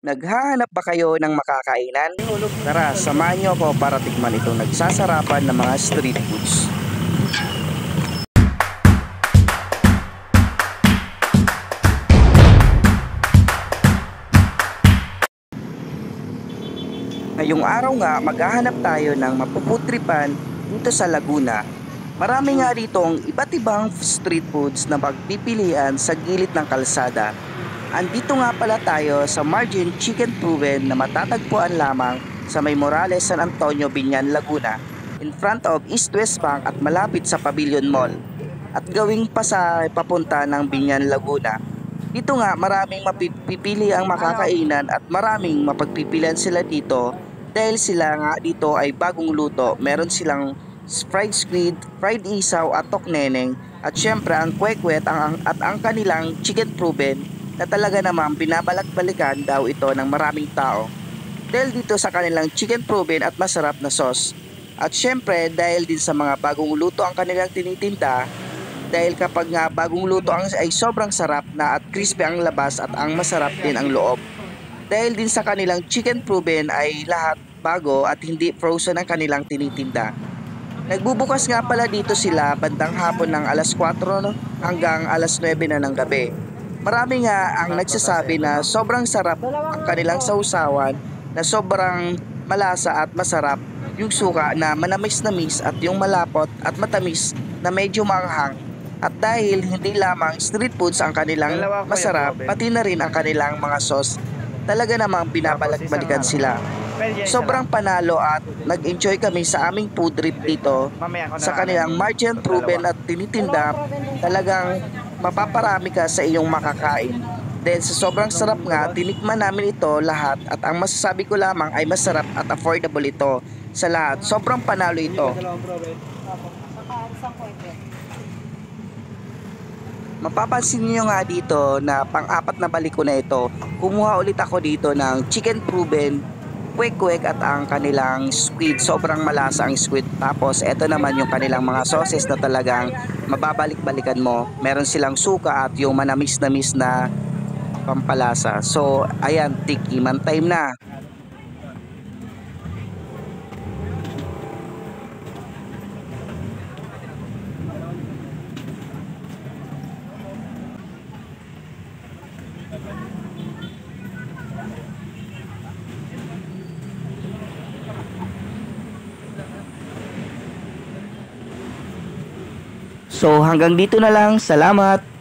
Naghahanap ba kayo ng makakainan? Tara, samahan niyo ako para tikman itong nagsasarapan ng mga street foods. Ngayong araw nga, maghahanap tayo ng mapuputripan dito sa Laguna. Marami nga ditong iba't ibang street foods na pagpipilian sa gilid ng kalsada. Andito nga pala tayo sa Margin Chicken Proven na matatagpuan lamang sa May Morales, San Antonio, Binyan, Laguna, in front of East West Bank at malapit sa Pavilion Mall. At gawing pa sa papunta ng Binyan, Laguna. Dito nga maraming mapipili ang makakainan at maraming mapagpipilian sila dito dahil sila nga dito ay bagong luto. Meron silang fried squid, fried isaw at tokneneng at syempre ang kwek-kwet at ang kanilang chicken proven na talaga namang binabalak-balikan daw ito ng maraming tao dahil dito sa kanilang chicken proven at masarap na sauce. At syempre dahil din sa mga bagong luto ang kanilang tinitinda, dahil kapag nga bagong luto ay sobrang sarap na at crispy ang labas at ang masarap din ang loob. Dahil din sa kanilang chicken proven ay lahat bago at hindi frozen ang kanilang tinitinda. Nagbubukas nga pala dito sila bandang hapon ng alas 4 no, hanggang alas 9 na ng gabi. Marami nga ang nagsasabi na sobrang sarap ang kanilang sausawan, na sobrang malasa at masarap yung suka na manamis-namis at yung malapot at matamis na medyo maanghang. At dahil hindi lamang street foods ang kanilang masarap, pati na rin ang kanilang mga sauce, talaga namang binabalak-balikan sila. Sobrang panalo at nag-enjoy kami sa aming food trip dito sa kanilang Margin Proven at tinitinda. Talagang mapaparami ka sa iyong makakain. Dahil sa sobrang sarap nga, tinikman namin ito lahat at ang masasabi ko lamang ay masarap at affordable ito sa lahat. Sobrang panalo ito. Mapapansin niyo nga dito na pang-apat na balik ko na ito, kumuha ulit ako dito ng chicken proven, kwek-kwek at ang kanilang squid. Sobrang malasa ang squid. Tapos eto naman yung kanilang mga sauces na talagang mababalik-balikan mo. Meron silang suka at yung manamis-namis na pampalasa. So ayan, tikiman time na. So hanggang dito na lang. Salamat!